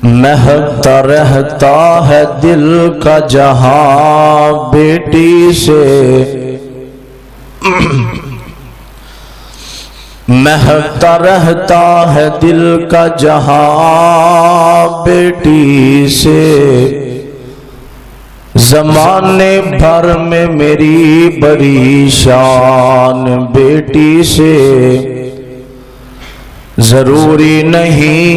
महकता रहता है दिल का जहां बेटी से, महकता रहता है दिल का जहां बेटी से। ज़माने भर में मेरी बड़ी शान बेटी से। जरूरी नहीं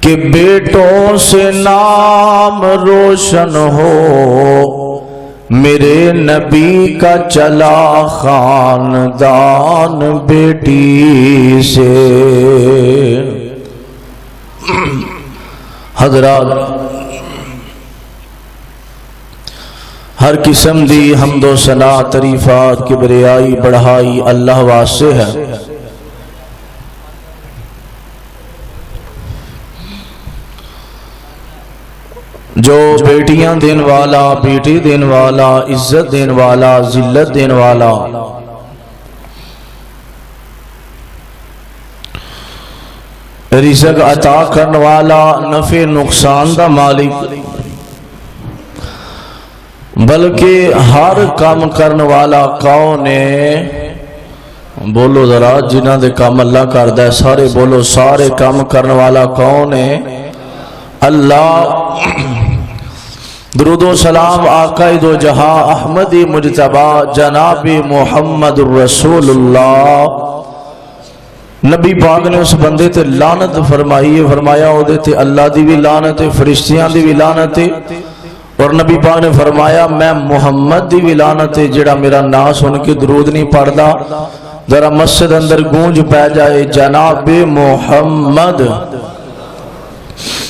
कि बेटों से नाम रोशन हो, मेरे नबी का चला खानदान बेटी से। हज़रात, हर किस्म दी हम्दो सना तरीफात किबरियाई बढ़ाई अल्लाह वास्ते है। जो बेटियां देने वाला, बेटी देने वाला, इज्जत देने वाला, जिल्लत देने वाला, रिज़्क़ अता करने वाला, नफ़े नुकसान दा मालिक, बल्कि हर काम करने वाला कौन है? बोलो जरा, जिन्हां दे काम अल्लाह करदा है सारे बोलो, सारे काम करने वाला कौन है? अल्लाह। दुरूदो सलाम आका दो जहां अहमदी मुजतबा जनाबी मुहम्मद रसूलुल्लाह नबी पाक ने उस बंदे ते लानत फरमाई है। फरमाया ओदे ते अल्लाह दी भी लानत है, फरिश्तियां दी भी लानत है, और नबी पाक ने फरमाया मैं मुहम्मद दी भी लानत है जेड़ा मेरा नाम सुन के दरूद नहीं पढ़दा। जरा मस्जिद अंदर गूंज पै जाए जनाबे मुहम्मद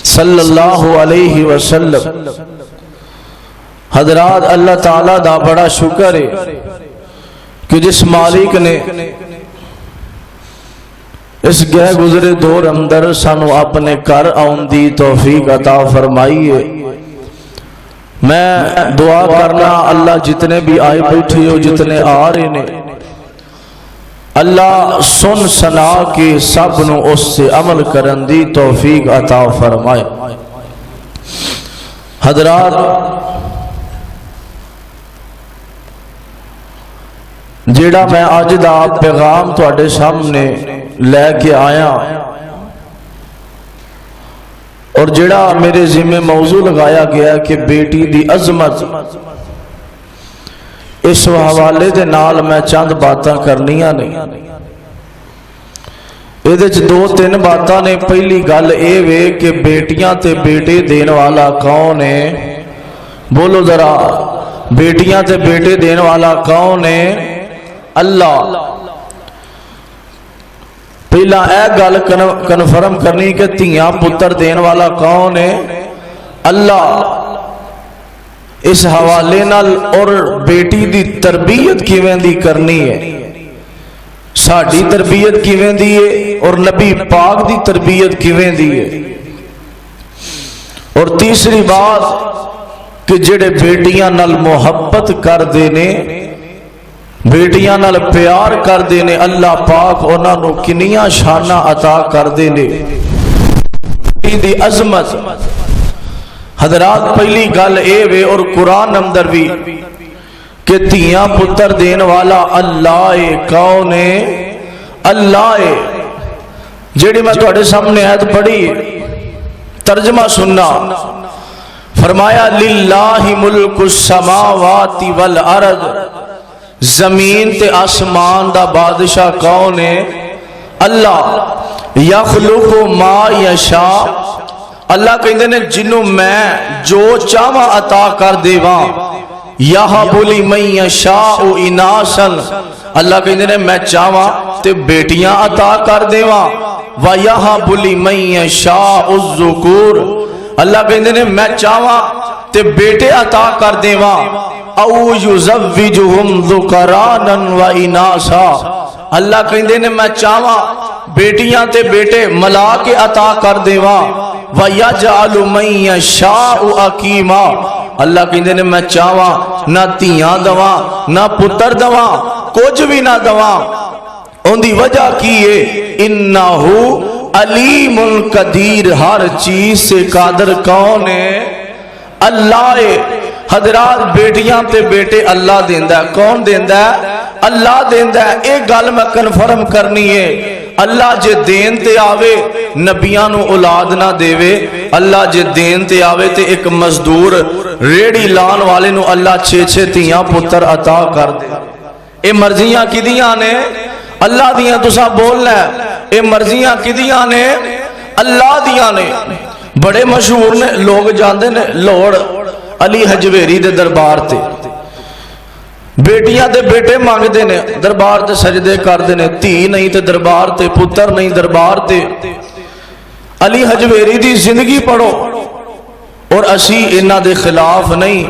सल्लल्लाहु अलैहि वसल्लम। हजरात, अल्लाह ताला दा बड़ा शुक्र है कि जिस मालिक ने इस गह गुजरे दौर अंदर सानू अपने घर आउन दी तौफीक अता फरमाई है। मैं दुआ करना अल्लाह जितने भी आए बैठे हो, जितने आ रहे ने, अल्लाह सुन सना के सब नू उससे अमल करन दी तौफीक अता फरमाए। हजरात, जेड़ा मैं अज दा पैगाम तुहाडे सामने लैके आया और जेड़ा मेरे जिम्मे मौजू लगाया गया कि बेटी दी अजमत, इस हवाले दे नाल मैं चंद बातां करनियां ने। इहदे च दो तीन बातां ने। पहली गल ये वे कि बेटियां ते बेटे देने वाला कौन है? बोलो जरा, बेटियां ते बेटे देने वाला कौन है? अल्लाह। पहला यह गल कन्फर्म करनी कि धियां पुत्र देने वाला कौन है? अल्लाह। इस हवाले नाल और बेटी दी तरबियत किवें दी करनी है, साडी तरबियत किवें दी है और नबी पाक दी तरबियत किवें दी है। और तीसरी बात कि जेड़े बेटियां नाल मोहब्बत करदे ने, बेटियां नाल प्यार करदे ने, अल्लाह पाक उन्हां नूं किन्नियां शानां अता करदे ने। बेटी दी अजमत। हजरात, पहली गल ये वे और कुरान अंदर भी कि धियां पुत्र देने वाला अल्लाह है। कौन है? अल्लाह है। जेड़ी मैं तुहाडे सामने आयत पढ़ी, तर्जमा सुनना। फरमाया लिल्लाहि मुल्कुस समावाति वल अर्द। जमीन ते आसमान दा बादशाह कौन है? अल्लाह। यखलुकु मा यशा। अल्लाह कहते ने जिन्हों मैं जो चाहवा अता कर देवा। यहबुली मैं यशाउ इनासन। अल्लाह कहते ने मैं चाहवा ते बेटियां अता कर देवा। व यहबुली मैं यशाउ ज़ुकूर। अल्लाह कहते ने मैं चाहवा ते बेटे अता कर देवा। औ युज़व्विजुहुम ज़ुकरानन व इनासा। अल्लाह कहते ने मैं चाहवा बेटियां ते बेटे मिला के अता कर देवा। व यजअलु मन यशाउ अकीमा। अल्लाह कहते ने मैं चाहवा ना धियां दवा ना पुत्र दवा, कुछ भी ना दवा। उनकी वजह की है? इन्नहु अलीमुल कदीर, हर चीज से कादर कौन है? अल्लाह है। हजरात बेटियां ते बेटे अल्लाह देंदा, कौन देंदा? अल्लाह देंदा। एक गल मैं कन्फर्म करनी है, अल्लाह जे देन ते आवे नबियां नू औलाद ना देवे। अल्लाह जे देन ते आवे ते एक मजदूर रेड़ी लान वाले नू अल्लाह 6-6 धीयां पुत्र अता कर दे। ये मर्जियां किदियां ने? अल्लाह दियां। तुसा बोलना ये मर्जियां किदियां ने? अल्लाह दियां ने। बड़े मशहूर ने, लोग जाते ने लाहौर अली हजवेरी दे दरबार ते, बेटियां ते बेटे मंगते ने, दरबार ते सजदे करते ने। धी नहीं तो दरबार ते, पुत्र नहीं दरबार ते। अली हजवेरी दी जिंदगी पढ़ो और असी इन्हां दे खिलाफ नहीं।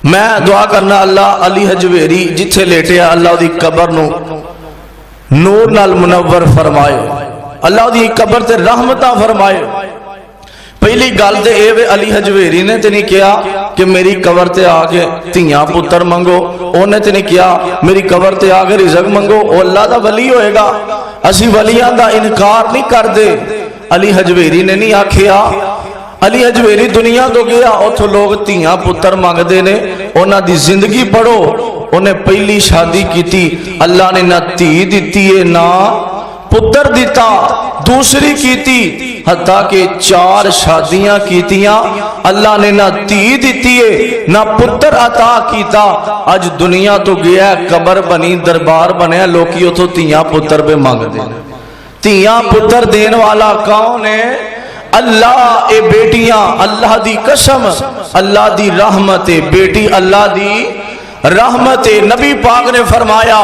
मैं दुआ करना अल्लाह अली हजवेरी जिथे लेटिया अल्लाह दी कबर नू नूर नाल मुनव्वर फरमाए, अल्लाह दी कबर ते रहमतां फरमाए। पहली गल तो यह वे अली हजवेरी ने तो नहीं कहा कि मेरी कबर ते आके धियां पुत्र मंगो, उन्हें तो नहीं कहा मेरी कबर ते आके रिजक मंगो, वो अल्लाह दा वली होएगा। असी वलियां दा इनकार नहीं करते। अली हजवेरी ने नहीं आखिया। अली हजवेरी दुनिया तो गया, उथों लोग धियां पुत्र मंगते ने। उन्हां दी जिंदगी पढ़ो, उन्हें पहली शादी की, अल्लाह ने ना धी दी है ना पुत्र दिता। दूसरी कीती, हत्ता के 4 शादियां कीतियां, अल्लाह ने ना धी दी है ना पुत्र अता कीता। अज दुनिया तो गया, कबर बनी, दरबार बनया, लोकी उथों धियां पुत्र पे मंगते। धियां पुत्र देने वाला कौन है? अल्लाह। ए बेटियां अल्लाह दी कसम, अल्लाह दी रहमत है। बेटी अल्लाह दी रहमत है। नबी पाक ने फरमाया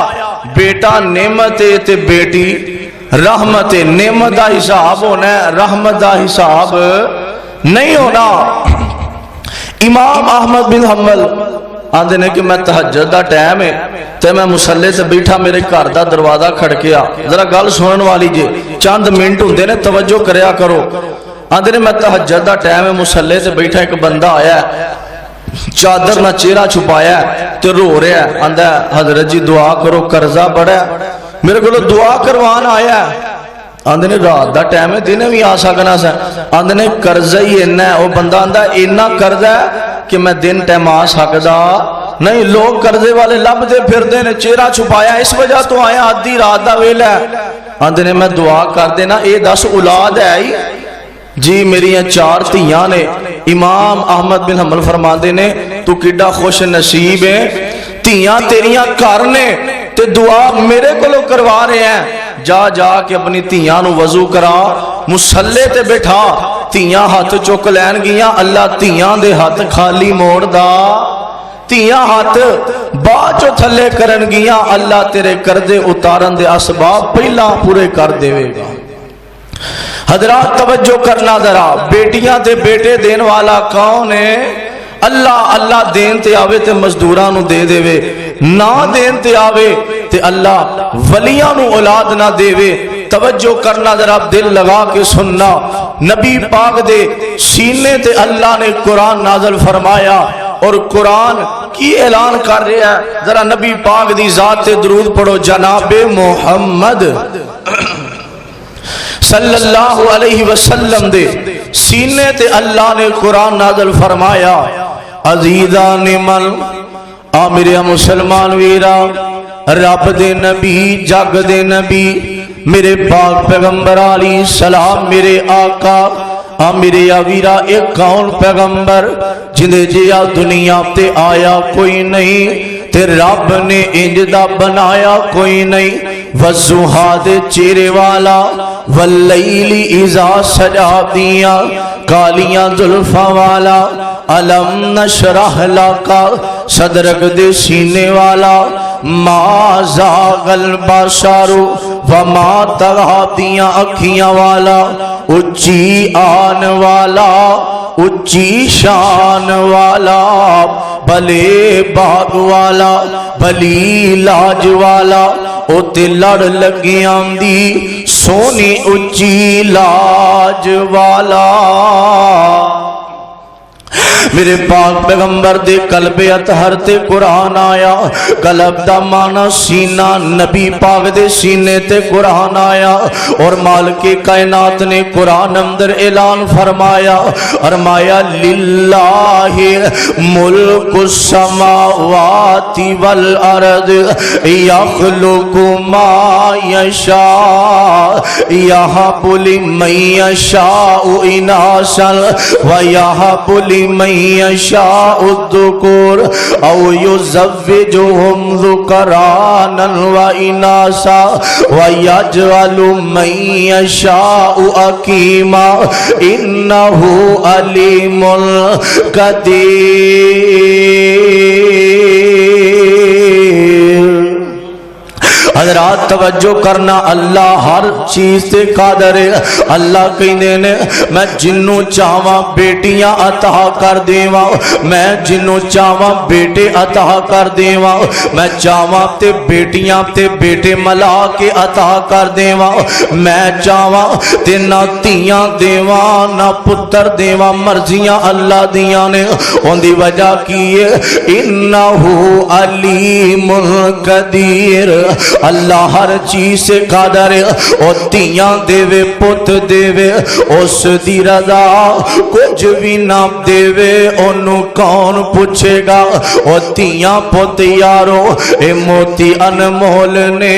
बेटा नेमत है ते बेटी रहमत है। नेमत का हिसाब होना है, रहमत का हिसाब नहीं होना। इमाम अहमद बिन हम्बल आंदे ने कि मैं तहज्जुद दा टाइम है ते मैं मुसल्ले से बैठा, मेरे घर का दरवाजा खड़किया। जरा गल सुनने वाली जे, चंद मिनट होंदे ने, तवज्जो करया करो। आंदे ने मैं तहज्जुद दा टाइम है, मुसल्ले से बैठा, एक बंदा आया, चादर ना चेहरा छुपाया ते रो रहा है। आंदा हजरत जी दुआ करो, कर्जा बड़ा, मेरे को दुआ करवान आया। आंदे ने रात का टाइम है, दिन भी आ सकना सा। आंदे ने कर्जा ही इन्ना है। वह बंदा आंदा इन्ना कर्जा है कि मैं दिन टाइम आ सकदा नहीं। लोग कर्जे वाले लभदे फिरदे ने, चेहरा छुपाया, इस वजह तो आया, आधी रात का वेला है। आंदे ने मैं दुआ कर देना, ये 10 औलाद है ही जी, मेरिया 4 धियां ने। इमाम अहमद बिन हम्बल फरमाते ने तू किड्डा खुश नसीब है, धियां तेरिया घर ने ते दुआ मेरे को करवा रहे हैं। जा जा के अपनी धियां नू वजू करा, मुसल्ले ते बैठा, धियां हाथ चुक लैन गियां, अल्लाह धियां दे हाथ खाली मोड़दा। धियां हाथ बाद चो थले करन गियां, अल्लाह तेरे कर्जे उतारन दे असबाब पहला पूरे कर देवेगा। हजरात तवज्जो करना जरा, बेटियां ते बेटे देने वाला कौन है? अल्लाह। अल्लाह देन ते आवे ते मजदूरां नू दे देवे, ना देन ते आवे ते अल्लाह वलियां नू औलाद ना देवे। तवज्जो करना जरा, दिल लगा के सुनना। नबी पाक दे सीने ते अल्लाह ने कुरान नाज़िल फरमाया और कुरान की ऐलान कर रहा है। जरा नबी पाक दी जात ते दरूद पढ़ो। जनाबे मोहम्मद सल्लल्लाहु अलैहि वसल्लम दे सीने ते अल्लाह ने कुरान नाज़िल फरमाया। अजीजा ने मन आ मेरे मुसलमान वीरा, रब दे नबी, जग दे नबी, मेरे पाक पैगंबर अली सलाम, मेरे आका आ मेरे वीरा, एक कौन पैगंबर जिंदे जिया दुनिया ते आया कोई नहीं ते रब ने इंज दा बनाया कोई नहीं। वज़ुहा दे चेहरे वाला, वल्लैली इज़ा सजा दिया, कालियां जुल्फा वाला, अलम नशरह लका सदरक दे सीने वाला, मा ज़ागल बसरु व मा तग़ा दिया अखियां वाला, उच्ची आन वाला, उच्ची शान वाला, भले बाग वाला, भली लाज वाला, ओते लड़ लगी आंदी सोनी उच्ची लाज वाला। मेरे पाक पैगंबर दे कल्बे अतहर ते कुरान आया। कल्ब दा माना सीना, नबी पाक दे सीने ते कुरान आया। और मालिक कायनात ने कुरान अंदर ऐलान फरमाया, फरमाया लिल्लाहि मुल्कु समावाति वल अर्द यख्लुकु मा यशा यहबु लिमन यशाउ इनासन व यहबु लिमन यशाउ दुकुर औ युज़व्विजुहुम ज़ुकरानन व इनासा व यजअलु मन यशाउ अकीमा इन्नहु अलीमुल कदीर। हजरात तवज्जो करना, अल्लाह हर चीज से कादर है। अल्लाह कहते ने मैं जिन्नू चाहवा बेटियां अता कर देवा, मैं जिन्नू चाहवा बेटे अता कर देवा, मैं चाहवा ते बेटियां ते बेटे मला के अता कर देवा, मैं चाहवा ते ना धीयां देवा ना पुत्र देवा, मर्जियां अल्लाह दियां ने। उनकी वजह की है, इन्नहु अलीमुल कदीर। अल्लाह हर चीज से कादर है। और धीयां देवे पुत देवे, उस दी रजा कुछ भी ना देवे ओनू कौन पूछेगा। और धीयां पुत यारो ए मोती अनमोल ने,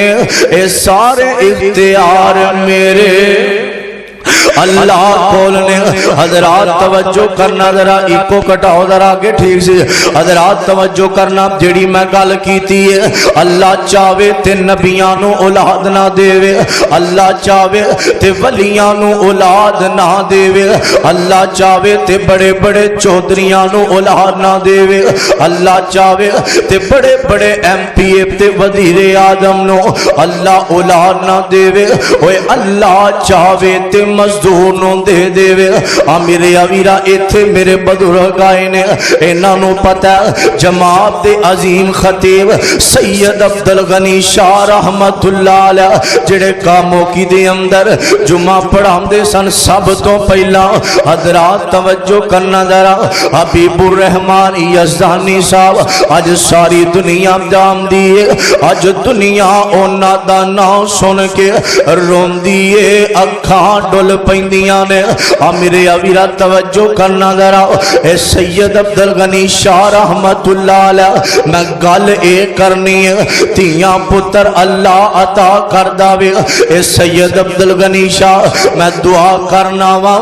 ए सारे इख्तियार मेरे अल्लाह कोल ने। हजरात तवज्जो करना, जरा इको कटाओ जरा आगे ठीक से। हजरात तवज्जो करना, जेड़ी मैं गल कीती है, अल्लाह चावे ते नबियां नू औलाद ना देवे, अल्लाह चावे ते वलियां नू औलाद ना देवे, अल्लाह चावे ते बड़े बड़े चौधरियां नू औलाद ना देवे, अल्लाह चावे ते बड़े बड़े MP ते वजीरे आजम नू अल्लाह औलाद ना देवे। ओए अल्लाह चावे ते मजदूर नू दे देवे। आ मेरे अवीरा इत्थे मेरे बुजुर्ग आए ने, इन्हां नू पता जमात दे अजीम खतीब सैयद अब्दुल गनी शाह रहमतुल्लाह अलैह जेड़े कामोकी दे अंदर जुमा पढ़ांदे सन। सब तो पहला हजरात तवज्जो करना जरा, हबीबुर रहमान यज़दानी साहब अज सारी दुनिया जानदी है। अज दुनिया उन्हां दा नाम सुन के रोंदी है, अखां डुल पैंदियां ने। आ मेरे अवीरा तवज्जो करना जरा, ए सैयद अब्दुल गनी शाह रहमतुल्लाह अलैह मैं गल ए करनी है, धीयां पुत्र अल्लाह अता कर दावे। ए सैयद अब्दुल गनी शाह मैं दुआ करना वा,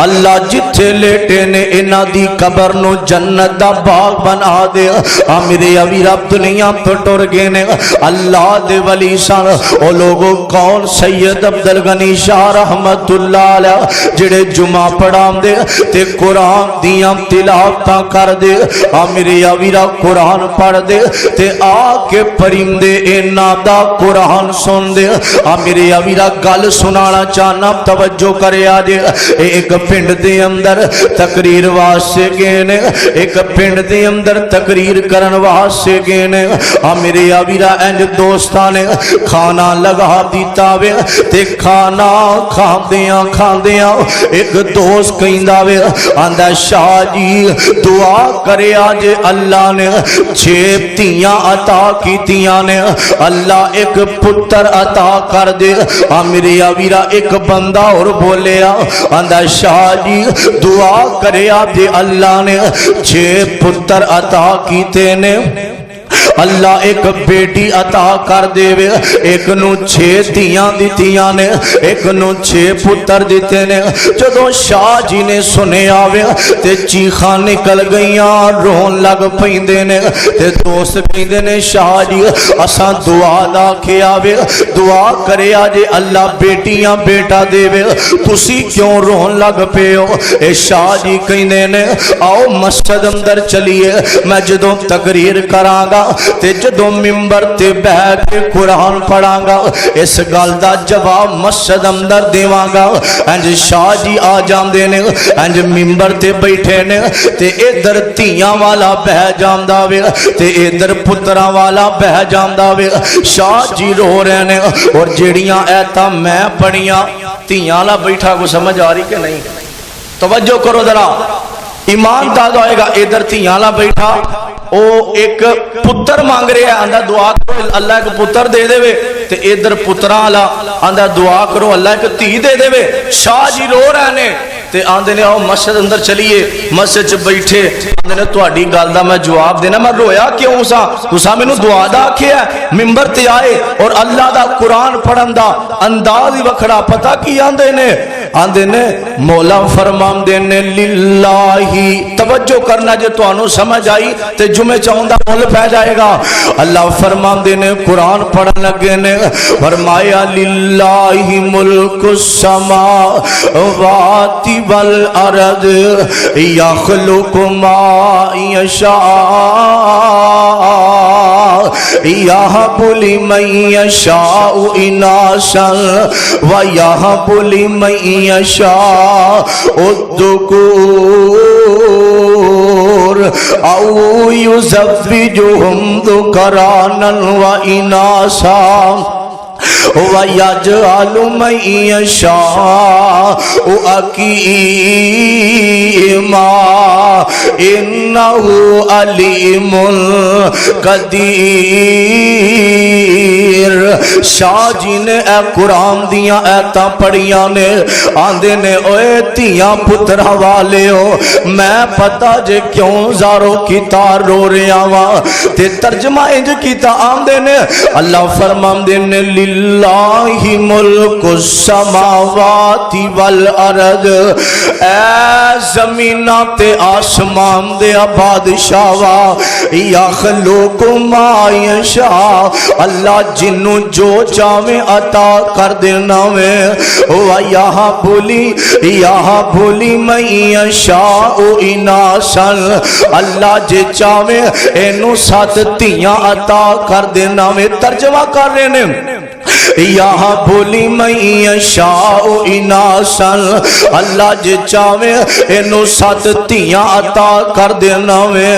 अल्लाह जिथे लेटे ने इन्हां दी कबर नू जन्नत दा बाग बना दे। आ मेरे अवीरा दुनिया तो टुर गए ने, अल्लाह दे वली सन। ओ लोगो कौन? सैयद अब्दुल गनी शाह रहमतुल्लाह अलैह जेड़े जुमा पढ़ांदे ते कुरान दियां तिलावतां कर दे। आ मेरे अवीरा कुरान पढ़ दे ते आके परिंदे इन्हां दा कुरान सुन दे। आ मेरे अवीरा गल सुनाना चाहना, तवज्जो करिया जे। एक पिंड दे अंदर तकरीर वास्ते गए ने, एक पिंड दे अंदर तकरीर करन वास्ते गए ने। आ मेरे अवीरा इंज दोस्तां ने खाना लगा दिता वे ते खाना खांदियां खांदियां एक दोस्त कहंदा वे, आंदा शाह जी दुआ करिया जे अल्लाह ने 6 धीयां अता कीतियां ने, अल्लाह एक पुत्र अता कर दे। आ मेरे अवीरा एक बंदा और बोलिया, आंदा शाह जी दुआ करे जे अल्लाह ने 6 पुत्र अता कीते ने, अल्लाह एक बेटी अता कर देवे। एक नू 6 धीयां दित्तियां ने, एक नू 6 पुत्र दिते ने। जदों शाह जी ने सुनिया वे ते चीखां निकल गईयां, रोन लग पैंदे ने। ते दोस्त कहंदे ने शाह जी असां दुआ दा आखिया वे, दुआ करिया जे अल्लाह बेटियां बेटा देवे, तुसी क्यों रोन लग पे हो? ए शाह जी कहंदे ने आओ मस्जिद अंदर चलिए, मैं जदों तकरीर करांगा ते जदों मिंबर ते बैठ के कुरान पढ़ांगा इस गल दा जवाब मस्जिद अंदर देवांगा। इंज शाह जी आ जांदे ने, इंज मिंबर ते बैठे ने ते इधर धीयां वाला बह जांदा वे ते इधर पुत्रां वाला बह जांदा वे। शाह जी रो रहे ने और जेड़ियां ऐतां मैं पढ़ियां धीयां वाला बैठा को समझ आ रही कि नहीं? तवज्जो करो जरा। ईमान ताज़ा होएगा। इधर धियां वाला बैठा ओ एक पुत्र मांग रहा आंदा दुआ करो अल्लाह एक पुत्र दे देवे, ते इधर पुत्रा वाला आंदा दुआ करो अल्लाह एक धी दे देवे। शाह जी रो रहे ने ते आंदे ने आओ मस्जिद अंदर चलीए। मस्जिद च बैठे आंदे ने तुहाडी गल दा मैं जवाब देना, मैं रोया क्यों सा, तुसा मैनू दुआ दा आखिया। मिंबर ते आए और अल्लाह दा कुरान पढ़न दा अंदाज ही वखरा। पता की आंदे ने मौला फरमांदे ने लिल्लाही, तवज्जो करना जे तुहानू समझ आई ते जुमे चाहुंदा मुल पै जाएगा। अल्लाह फरमांदे ने कुरान पढ़न लगे ने फरमाया लिल्लाही मुल्कुस समावाति वल अर्द यखलुकु मा यशा यहबु लिमन यशाउ इनासन व यहबु लिमन यशाउ उद्दुकुर औ युज़व्विजुहुम ज़ुकरानन व इनासा वयजअलु मन यशाउ अकीमा इन्नहु अलीमुल कदीर। शाह जी ने ए कुरान दियां ऐतां पढ़ियां ने, आंदे ने ओए धियां पुत्रा वाले हो, मैं पता जे क्यों ज़ारो कीता रो रहा वा, ते तर्जमा इंज कीता। आंदे ने अल्लाह फरमांदे ने लिल्लाहि मुल्कुस समावाति वल अर्द, ऐ ज़मीना ते आसमान दे बादशाह वा यखलुकु मा यशा, अल्लाह जिन्नू जो चावे अता कर देना वे। वा यहाँ बोली मैं यशाउ इनासन, अल्लाह जे चावे एनू 7 धियां अता कर देना वे। तर्जमा कर रहे ने यहाँ बोली मैं यशाउ इनासन, अल्लाह जे चावे एनू 7 धियां अता कर देना वे।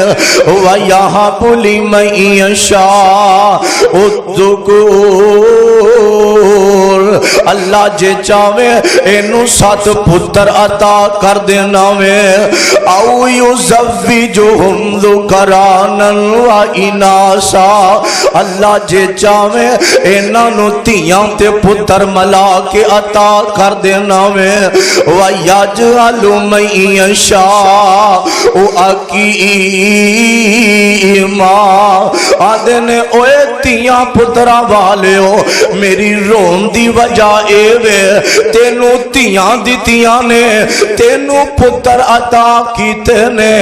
वा यहाँ बोली मैं यशाउ ज़ुकुर, अल्लाह जे चावे एनू 7 पुत्र अता कर देना वे। औ युज़व्विजुहुम ज़ुकरानन व इनासा, अल्लाह जे चावे एना नू धियां ते पुत्र मला के अता कर देना वे। वयजअलु मन यशाउ अकीमा, आदे ने ओए धियां पुत्रा वाले हो, मेरी रोन दी वजह ए वे तेनू धियां दितियां ने, तेनू पुत्र अता कीते ने,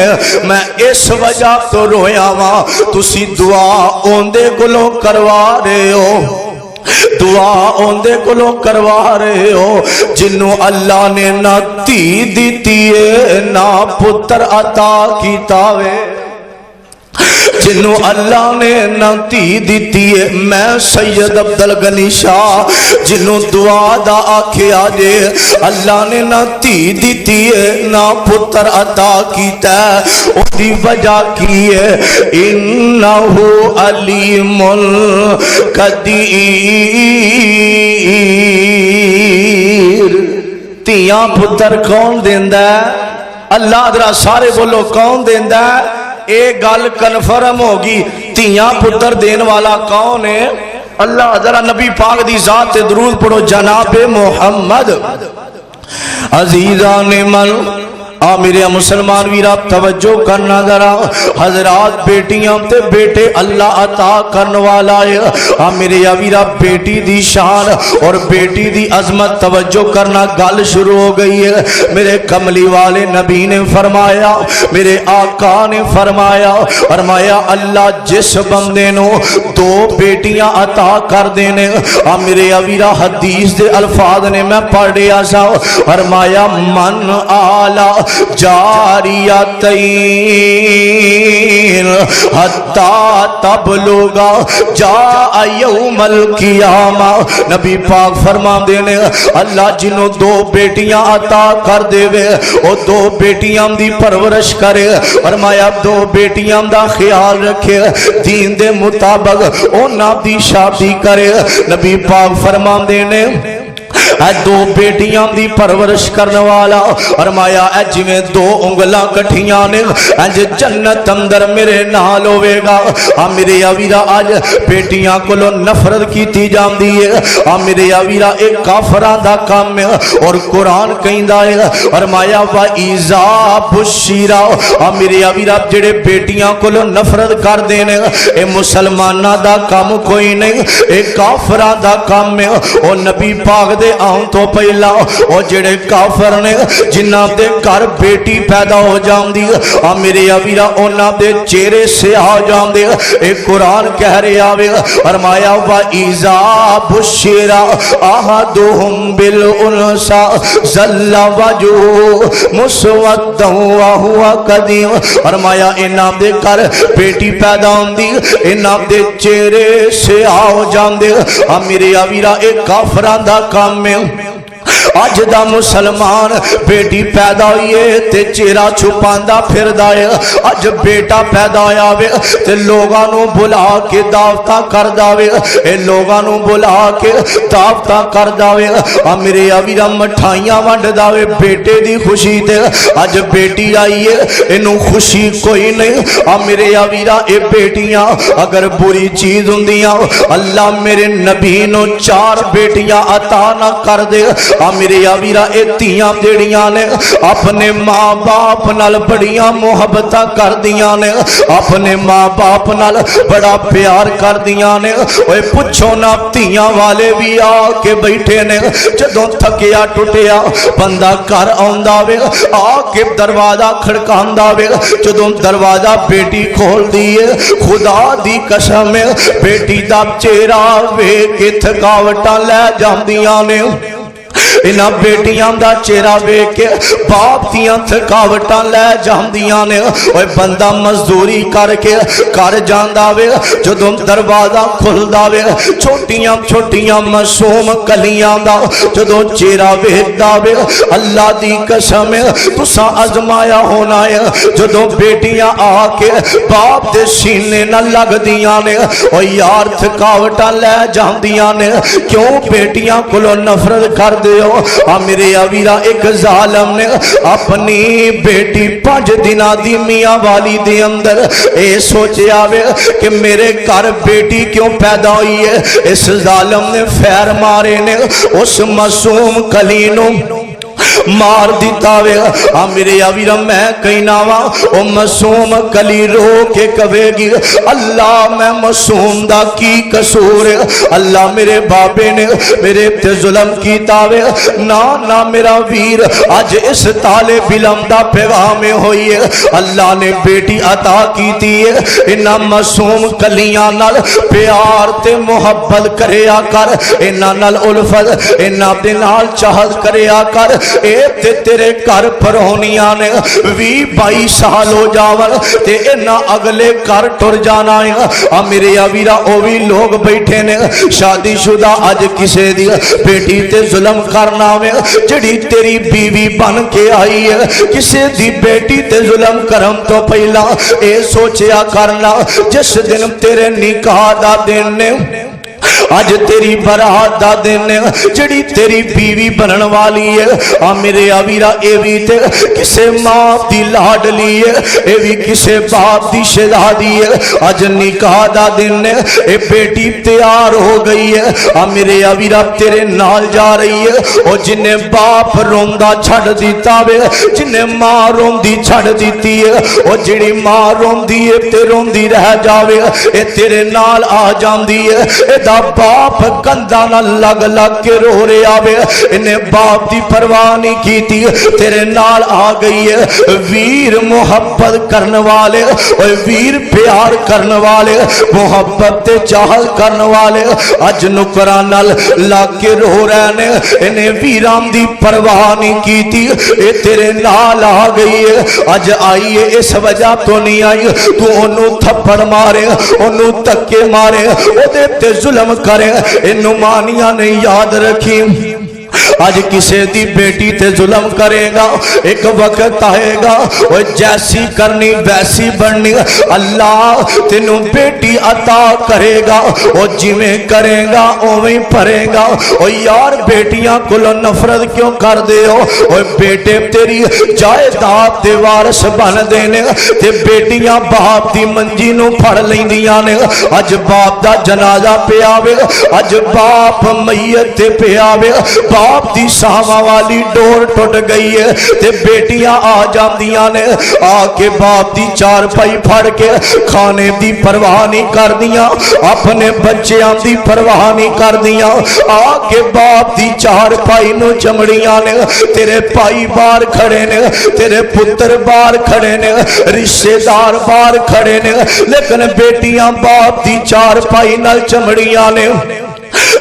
मैं इस वजह तो रोया वा। तुसी दुआ ओंदे कोलों करवा रहे हो, दुआ ओंदे कोलों करवा रहे हो जिन्नू अल्लाह ने ना धी दिती है ना पुत्र अता कीता वे, जिन्नू अल्लाह ने ना धी दिती है। मैं सैयद अब्दुल गनी शाह जिन्नू दुआ दा आखिया जे अल्लाह ने ना धी दिती है ना पुत्र अता कीता, उसकी वजह की है इन्नहु अलीमुल कदीर। धियां पुत्र कौन देंदा है? अल्लाह। जरा सारे बोलो कौन देंदा है? एक गल कन्फर्म होगी, धियां पुत्र देने वाला कौन है? अल्लाह। जरा नबी पाक दी जात ते दरूद पढ़ो, जनाबे मोहम्मद। अजीजा ने मन आ मेरे मुसलमान वीरा तवज्जो करना जरा, हजरात बेटियां ते बेटे अल्लाह अता करने वाला है। आ मेरे वीरा बेटी दी शान और बेटी दी अजमत तवज्जो करना, गल शुरू हो गई है। मेरे कमली वाले नबी ने फरमाया, मेरे आका ने फरमाया, फरमाया अल्लाह जिस बंदे नो 2 बेटियां अता कर देने, आ मेरे वीरा हदीस दे अल्फाज ने मैं पढ़िया सा, फरमाया मन आला जारियतैन हत्ता तबलुगा जा यौमल कियामा। नबी पाक फरमाते ने अल्लाह जिन्हों 2 बेटियां अता कर देवे, वो 2 बेटियां दी परवरिश करे, फरमाया 2 बेटियां दा ख्याल रखे, दीन दे मुताबिक उन्हां दी शादी करे। नबी पाक फरमाते ने दो बेटियां दी परवरिश करने वाला फरमाया जिवें दो उंगलां कठियां ने इंज जन्नत अंदर मेरे नाल होवेगा। मेरे अवीरा अज बेटियां कोलों नफरत की जाती है। मेरे अवीरा एक काफरां दा काम है और कुरान कहंदा है फरमाया वा इज़ा बुशिरा। मेरे अवीरा जेड़े बेटियां कोलों नफरत करदे ने ए मुसलमानां दा काम कोई नहीं, ए काफरां दा काम है। और नबी पाक दे आउण तो पहला और जेड़े काफर ने जिन्हां दे घर बेटी पैदा हो जाती मेरे अवीरा उन्हां दे चेहरे से आ जाते। एक कुरान कह रहा है फरमाया वा इज़ा बुशिरा अहदुहुम बिल उनसा ज़ल्ला वजहु मुस्वद्दन व हुवा कदीम। फरमाया इन्हां दे घर बेटी पैदा होंदी इन्हां दे चेहरे से आ जाते। मेरे अवीरा एक काफरां दा काम है। अज दा मुसलमान बेटी पैदा हुई है ते चेहरा छुपांदा फिरदा है। अज बेटा पैदा होया वे ते लोगां नूं बुला के दावतां करदा वे, ए लोगां नूं बुला के दावतां करदा वे। मेरे अवीरा मठाइयां वंडदा वे बेटे दी खुशी ते। अज बेटी आई है इनू खुशी कोई नहीं। मेरे अवीरा ए बेटियां अगर बुरी चीज हुंदियां अल्लाह मेरे नबी नूं 4 बेटियां अता ना कर दे। मेरे अवीरा ए धीयां जेड़ियां ने अपने माँ बाप नाल बड़ियां मुहब्बत करदियां ने, अपने माँ बाप नाल बड़ा प्यार करदियां ने। ओए पुछो ना धीयां वाले भी आके बैठे ने। जदों थकिया टुटिया बंदा घर आउंदा वे आके दरवाजा खड़कांदा वे। जदों दरवाजा बेटी खोलदी है खुदा दी कसम बेटी दा चेहरा वेख के थकावटां लै जांदियां ने। इन्हां बेटियां दा चेहरा वेख के बाप दियां थकावटां लै जांदियां ने। ओए बंदा मजदूरी करके घर जांदा वे जदों दरवाजा खुलदा वे छोटियां छोटियां मासूम कलियां दा जदों चेहरा वेखदा वे अल्लाह दी कसम तुसां अजमाया होना है जदों बेटियां आके बाप दे सीने नाल लगदियां ने। ओ यार थकावटां लै जांदियां ने क्यों बेटियां कोलों नफरत करदे हो। मेरे अवीरा एक जालम ने अपनी बेटी 5 दिना दी मियां वाली दे अंदर ए सोचा वे कि मेरे घर बेटी क्यों पैदा हुई है। इस जालम ने फैर मारे ने उस मासूम कली नूं मार दिता वे। मेरे अवीरा मैं कहना वा ओ मासूम कली रो के कवेगी अल्लाह मैं मासूम दा की कसूर अल्लाह मेरे बाबे ने मेरे ते जुल्म कीता वे। ना ना मेरा वीर अज इस ताले बिलम दा पैगाम होई है अल्लाह ने बेटी अता कीती है। इन्हां मासूम कलियां नाल प्यार ते मुहब्बत करया कर, इन्हां नाल उल्फत इन्हां दे नाल चाहत करया कर। ते तेरे घर परौनियां ने 20-22 साल हो जावन ते इन्हां अगले घर टुर जाना है। मेरे अवीरा ओ भी लोग बैठे ने शादीशुदा अज किसे दी बेटी ते जुल्म करना वे जिहड़ी तेरी बीवी बन के आई है किसे दी बेटी ते जुल्म करम तो पहला ए सोचिया करना जिस दिन तेरे निकाह दा दिन ने अज तेरी बरात दा दिन जिहड़ी तेरी बीवी बनन वाली है। मेरे अवीरा ए भी ते किसे मां दी लाडली है ए भी किसे बाप दी शहजादी है। अज निकाह दा दिन ए बेटी तैयार हो गई है मेरे अवीरा तेरे नाल जा रही है। और जिन्ने बाप रोंदा छड़ दिता वे जिन्ने मां रोंदी छड़ दिती है और जिहड़ी मां रोंदी है ते रोंदी रह जावे ए तेरे नाल आ जांदी है। एदा बाप कंधा ना लग लग के रो रहा वे इन्हें बाप की परवाह नहीं की तेरे नाल आ गई है। वीर मुहब्बत करने वाले और वीर प्यार करने वाले मुहब्बत ते चाहत करने वाले अज नुकरां नाल लग के रो रहे ने इन्हें वीरां दी परवाह नहीं की ए तेरे नाल आ गई है। अज आई है इस वजह तो नहीं आई तू ओनू थप्पड़ मारे ओनू धक्के मारे ओदे ते जुल्म करे। नुमानिया ने याद रखी अज किसी दी बेटी ते जुल्म करेगा, एक वक्त आएगा वो जैसी करनी वैसी बननी। अल्लाह तेनू बेटी अता करेगा, वो जिवें करेगा उवें भरेगा। ओ यार बेटियां कोलों नफरत क्यों कर दे हो? ओ बेटे तेरी जायदाद दे वारिस बनदे ने ते बेटियां बाप दी मंजी नू फड़ लैंदियां ने। अज बाप दा जनाजा पिया वे, अज बाप मैयत ते पिया वे, बाप दी सावा वाली डोर टुट गई है ते बेटियां आ जांदियां ने, आके बाप दी चारपाई फड़ के खाने दी परवाह नहीं कर दियां, अपने बच्चों दी परवाह नहीं कर दियां, आके बाप दी चारपाई नू चमड़ियां ने। तेरे भाई बाहर खड़े ने, तेरे पुत्र बाहर खड़े ने, रिश्तेदार बाहर खड़े ने, लेकिन बेटियां बाप दी चारपाई नाल चमड़ियां ने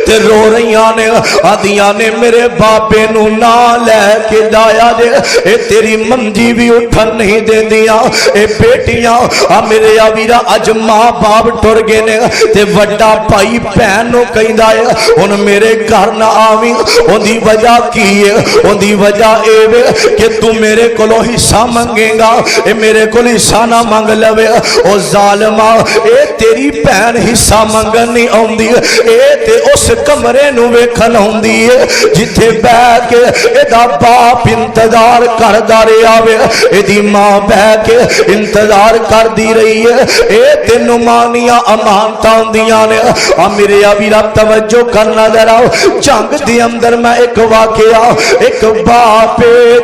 ते रो रही ने, आदियां ने मेरे बाबे नू ना लैके जाया जे, ए तेरी मंजी भी उठन नहीं देंदियां। ए बेटियां आ मेरे आवीरा अज मां बाप टुर गए ने ते वड्डा भाई भैन नू कहंदा है हुण मेरे घर ना आवी। ओंदी वजह की है? ओंदी वजह ए वे कि तू मेरे कोलों हिस्सा मंगेगा, ए मेरे कोल हिस्सा ना मंग लवे। ओ जालिमा ए तेरी भैन हिस्सा मंगन नहीं आउंदी, ए ते उस कमरे नू वेखन आउंदी है जिथे बह के एदा बाप इंतजार करदा रहा वे, एदी मां बह के इंतजार करदी रही है। ए तेनू मानिया अमानतां हुंदियां ने। आ मेरे वीरा तवज्जो करना जरा, जंग दे अंदर मैं एक वाकया, एक बाप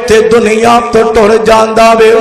ते दुनिया तो टुर जांदा वे।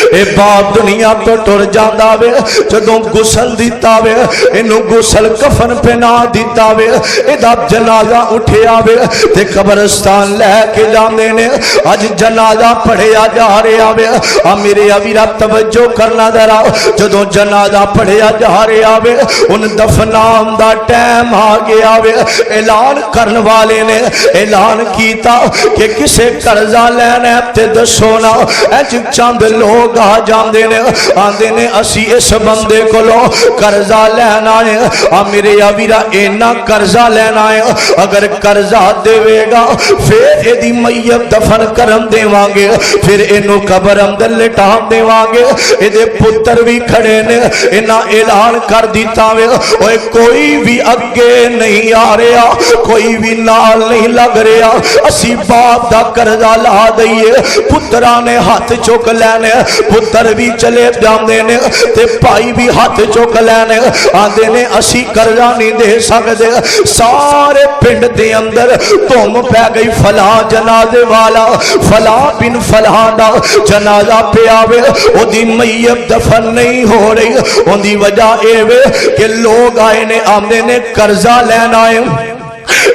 ए बाप दुनिया तो टुर जांदा वे, जदों गुसल दिता वे, इनू गुसल कफन पहना दिता वे, एदा जनाजा उठिया वे ते कब्रिस्तान लैके जांदे ने। अज जनाजा पढ़िया जा रहा वे। आ मेरे वीरा तवज्जो करना जरा, जदों जनाजा पढ़िया जा रहा वे, उन दफनान दा टाइम आ गया वे। ऐलान करन वाले ने ऐलान कीता कि किसे कर्जा लेना ते दसो ना। अज चंद लोग आ जांदे ने, आंदे ने असी इस बंदे कोलों कर्जा लेना है। आ मेरे वीरा इन्ना कर्जा लेना है, अगर कर्जा देवेगा फिर एदी मैयत दफन करन देवांगे, फिर इनू कब्र अंदर लिटा देवांगे। एदे पुत्र भी खड़े ने, इन्ना ऐलान कर दिता वे ओए कोई भी अगे नहीं आ रहा, कोई भी नाल नहीं लग रहा, असी बाप दा कर्जा ला दईए। पुत्रा ने हाथ चुक लेने, पुत्र भी चले जाते ने ते भाई भी हाथ चुक लैने, आंदे ने असी कर्जा नहीं दे सकते। सारे पिंड दे अंदर धुम पै गई, फला जनाजे वाला, फला बिन फला दा जनाजा पिया वे, ओदी मैयत दफन नहीं हो रही। ओंदी वजह ए वे कि लोग आए ने, आंदे ने कर्जा लैन आए।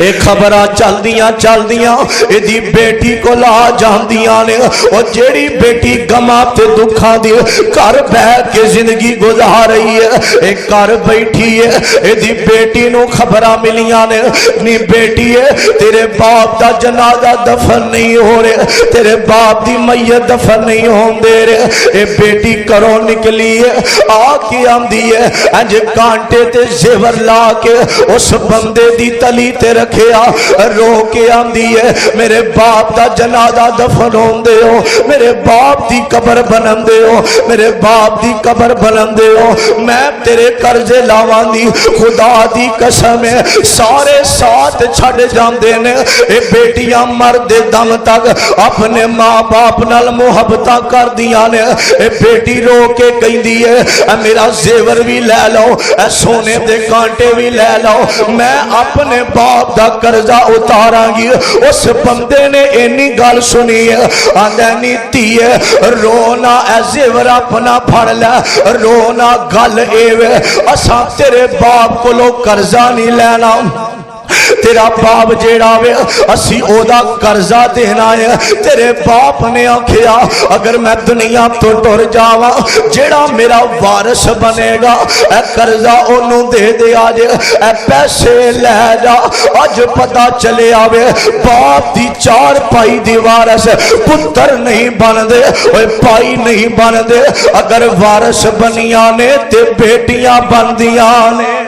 ए खबर चलदियां चलदियां एदी बेटी को ला जांदियां ने। और जेड़ी बेटी गमा ते दुखा दी घर बह के जिंदगी गुजार रही है, एक घर बैठी है, एदी बेटी नू खबर मिलियां ने, नी बेटी है तेरे बाप दा जनाजा दफन नहीं हो रहा, तेरे बाप दी मैयत दफन नहीं होंदे रहे। ए बेटी घरों निकली है, आके आंदी है, अंज कांटे ते जेवर ला के उस बंदे दी तली ते रखिया, रो के आंदी है मेरे बाप दा जनाजा दफन होंदे हो, मेरे बाप दी कब्र बनंदे हो, मेरे बाप दी कब्र बनंदे हो, मैं तेरे कर्जे लावांगी। खुदा दी कसम है सारे साथ छड़ जांदे ने। ए बेटियां मरदे दम तक अपने मां बाप नाल मुहब्बतां करदियां ने। ए बेटी रो के कहंदी है मेरा जेवर भी लै लो, सोने दे कांटे भी लै लो, मैं अपने बाप दा कर्जा उतारांगी। उस बंदे ने इन्नी गल सुनी है, आंदा नी धीए रोना, ऐ जेवर अपना फड़ लै, रोना, गल एवे असां तेरे बाप कोलों कर्जा नहीं लेना, तेरा बाप जेड़ा वे असी ओदा कर्जा देना है। तेरे बाप ने आखिया अगर मैं दुनिया तो टुर जावा, जेड़ा मेरा वारिस बनेगा ए कर्जा ओनू दे दे, आज ए पैसे लै जा। अज पता चले आवे बाप दी चार भाई दी वारिस पुत्र नहीं बनदे, ओए भाई नहीं बनदे, अगर वारिस बनिया ने ते बेटियां बनदियां ने।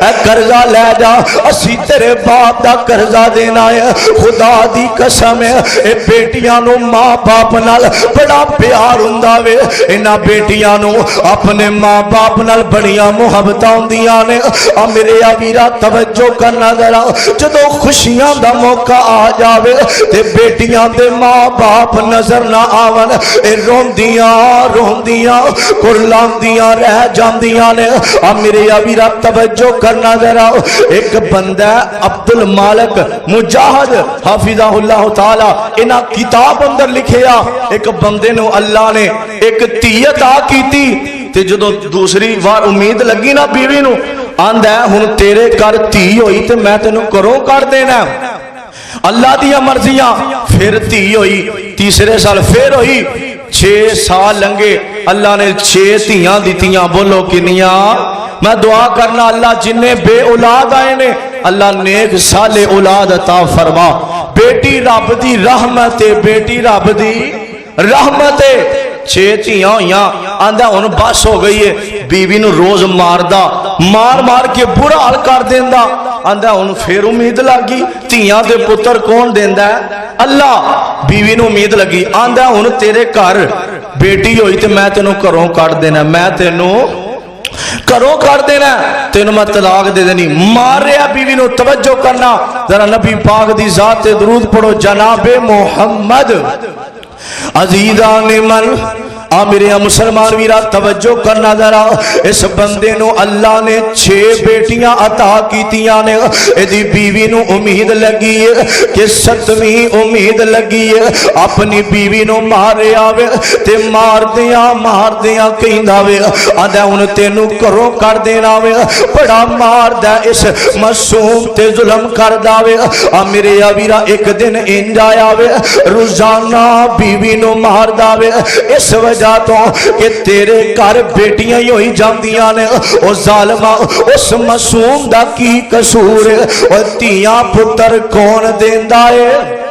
ऐ कर्जा लै जा, असी तेरे बाप दा कर्जा देना है। खुदा दी कसम है, ए बेटियां नू मां बाप नाल बड़ा प्यार हुंदा वे। इन्हां बेटियां नू अपने मां बाप नाल बड़ियां मुहब्बतां हुंदियां ने। आ मेरे वीरा तवज्जो करना जरा, जदों खुशियां दा मौका आ जावे ते बेटियां दे मां बाप नजर ना आवन, ए रोंदियां रोंदियां कुरलांदियां रह जांदियां ने। आ मेरे वीरा तवज्जो करना जरा, एक बंदा अब्दुल मालिक मुजाहिद हाफिज़हुल्लाह ताला इन्हां किताब अंदर लिखिया, एक बंदे नू अल्लाह ने एक धी अता कीती ते जदों दूसरी बार उम्मीद लगी ना बीवी नू, आंदा हुण तेरे घर धी होई ते मैं तेनू घरों कढ देना। अल्लाह दी मर्जियां। फिर धी होई, तीसरे साल फिर होई, 6 साल लंघे, अल्लाह ने 6 धियां दित्तियां। बोलो किनियां? मैं दुआ करना अल्लाह जिन्ने बे औलाद आए ने अल्लाह नेक साले औलाद अता फरमा। बेटी रब दी रहमत है, बेटी रब दी रहमत है। 6 धियां होइयां, आंदा हुण बस हो गई है। बीवी नू रोज मारदा, मार मार के बुरा हाल कर देंदा। आंदा हुण फिर उम्मीद लगी, धियां दे पुत्र कौन देंदा है? अल्लाह। बीवी नू उम्मीद लगी, आंदा हुण तेरे घर बेटी होई ते मैं तेनू घरों कढ देना, मैं तेनू घरों कर देना, तेन मैं तलाक दे देनी। मारिया बीवी नू। तवज्जो करना जरा, नबी पाक दी जात ते दरूद पढ़ो। जनाबे मोहम्मद अजीजा ने मन आ मेरे मुसलमान वीरा तवज्जो करना जरा, इस बंदे नू अल्लाह ने 6 बेटियां अता कीतियां ने। एदी बीवी नू उम्मीद लगी है कि 7वीं उम्मीद लगी है, अपनी बीवी नू मारे आवे ते मार दिया कहंदा वे, आंदा हुण तेनू घरों कर देना वे। बड़ा मारदा इस मासूम ते जुल्म करदा वे। आ मेरे वीरा एक दिन इंज आया वे, रोजाना बीवी नू मारदा वे। इस वजह तो कि तेरे घर बेटियां ही होई जांदियां ने। ओ जालिमा, उस मासूम दा की कसूर है? और धियां पुत्र कौन देंदा है?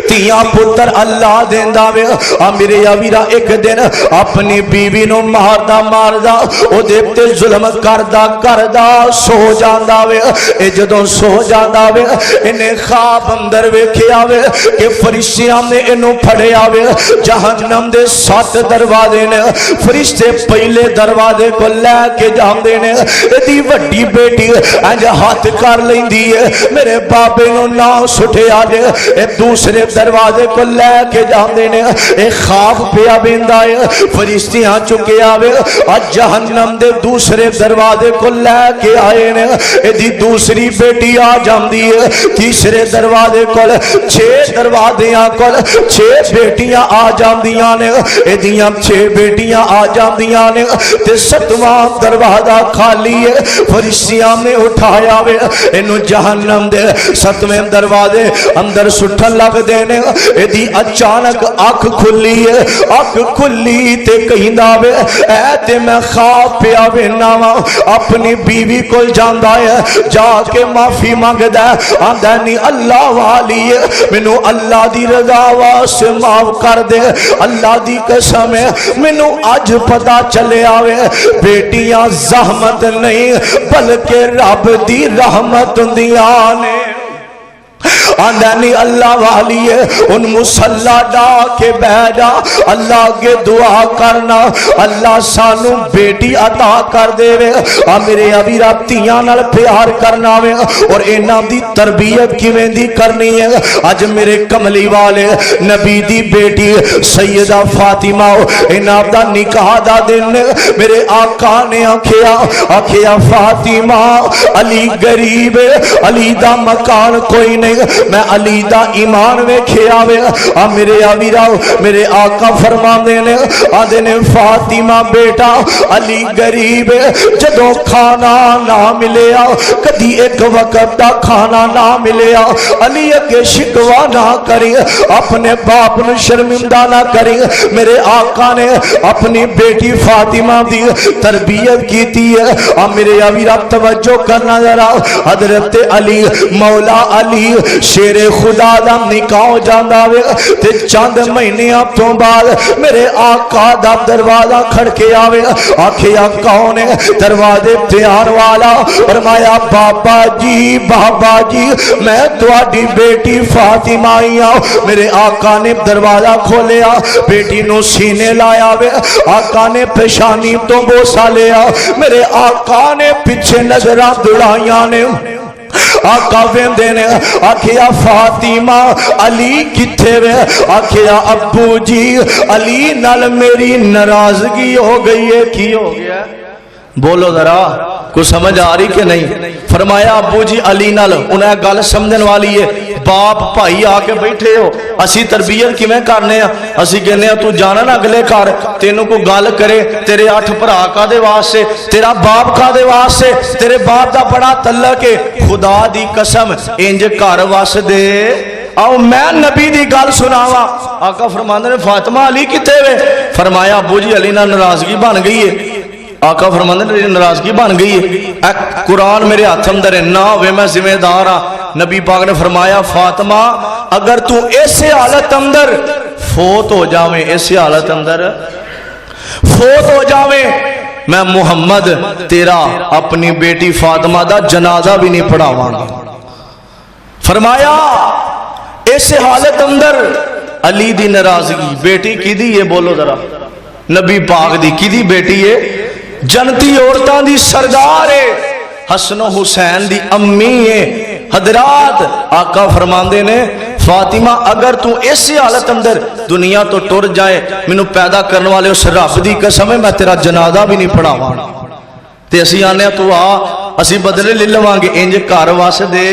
धियां पुत्र अल्लाह देंदा वे। आ मेरे वीरा एक दिन अपनी बीवी नू मारदा मारदा ओदे ते जुल्म करदा करदा सो जांदा वे। ए जदों सो जांदा वे, इन्हें ख्वाब अंदर वेखिया वे कि फरिश्तियां ने इनू फड़िया वे। जहन्नम दे 7 दरवाजे ने, फरिश्ते पहले दरवाजे को लैके जांदे ने। इहदी वड्डी बेटी इंज हाथ कर लैंदी है, मेरे बाबे नू ना सुठिया जे। ए दूसरे दरवाजे को लैके जाते ने। एक ख्वाब पिया बेंदा है, फरिश्तियां चुके आवे आज जहन्नम दे दूसरे दरवाजे को लैके आए ने। एदी दूसरी बेटी आ जाती है, तीसरे दरवाजे को 6 दरवाजियां को 6 बेटियां आ जांदियां ने। एदियां 6 बेटियां आ जांदियां ने ते 7वां दरवाजा खाली है। फरिश्तियां ने उठाया वे, इनू जहन्नम दे 7वें दरवाजे अंदर सुटन लगदे ने। एदी अचानक अख खुली है, अख खुली ते कहिंदा वे, ऐ ते मैं ख्वाब पिया वेना वा। अपनी बीवी कोल जांदा है, जाके माफी मंगदा, आंदा नहीं अल्लाह वाली है, मैनू अल्लाह दी रजा वास्ते माफ कर दे। अल्लाह दी कसम है, मैनू अज पता चलिया वे बेटियां ज़हमत नहीं बल्कि रब दी रहमत हुंदियां ने। आंदा नहीं अल्लाह वाली है, उन मुसल्ला डा के बह जा, अल्लाह के दुआ करना अल्लाह सानू बेटी अता कर देवे। आ मेरे अबीरा धियां नाल प्यार करना वे और इन्हां दी तरबियत किवें दी करनी है। अज मेरे कमली वाले नबी दी बेटी सैयदा फातिमा, इन्हां दा निकाह दा दिन मेरे आका ने आखिया फातिमा अली गरीब, अली दा मकान कोई नहीं, मैं अली दा ईमान वेखिया वे। आ मेरे वीरा मेरे आका फरमांदे ने, आंदे ने फातिमा बेटा अली गरीब, जदों खाना ना मिलिया, कदी एक वक्त दा खाना ना मिलिया, अली अगे शिकवा ना करी, अपने बाप नूं शर्मिंदा ना करी। मेरे आका ने अपनी बेटी फातिमा दी तरबियत कीती है। आ मेरे वीरा तवज्जो करना जरा, हजरत अली मौला अली शेरे खुदा दा निकाह हो जांदा वे ते चंद महीनियां तो बाद मेरे आका दा दरवाजा खड़के आवे। आखिया कौन है दरवाजे ते आने वाला? फरमाया बाबा जी मैं तुहाडी बेटी फातिमा आई हूं। मेरे आका ने दरवाजा खोलिया, बेटी नु सीने लाया वे। आका ने पेशानी तो बोसा लिया, मेरे आका ने पीछे नजरा दुड़ाइया ने। आका वेंदे ने आखिया फातिमा अली किथे वे? आखिया अब्बू जी अली नाल मेरी नाराजगी हो गई है। की हो गया? बोलो जरा, कुछ समझ आ रही कि नहीं? फरमाया अब्बू जी अली नाल उन्हें गल समझन वाली है। बाप भाई आके बैठे हो, असी तरबियत किवें करने आ? असी कहने तू जाना ना अगले घर, तेनों को गल करे तेरे 8 भरा कादे वास्ते, तेरा बाप कादे वास्ते, तेरे बाप दा बड़ा तल्लक है। खुदा दी कसम इंज घर वस दे आओ मैं नबी दी गल सुनावा। आका फरमांदे ने फातिमा अली किथे वे? फरमाया अब्बू जी अली नाल नाराजगी बन गई है। आका फरमांदे ने नाराजगी बन गई है। कुरान मेरे हाथ अंदर है ना वे मैं जिम्मेदार हाँ। नबी पाक ने फरमाया फातिमा अगर तू ऐसे हालत अंदर फोत हो जावे, ऐसे हालत अंदर फोत हो जावे, मैं मुहम्मद तेरा अपनी बेटी फातिमा दा जनाजा भी नहीं पढ़ावांगा। फरमाया ऐसे हालत अंदर अली दी नाराजगी बेटी किदी है? बोलो जरा, नबी पाक दी किदी बेटी है? जनती औरतां दी सरदार है, हसनो हुसैन दी अम्मी है। हजरात आका फरमांदे ने फातिमा अगर तू ऐसी हालत अंदर दुनिया तो टुर जाए, मैनू पैदा करने वाले उस रब दी कसम है मैं तेरा जनाजा भी नहीं पढ़ावा। ते असी आने तू आ असी बदले ले लवांगे, इंज घर वस दे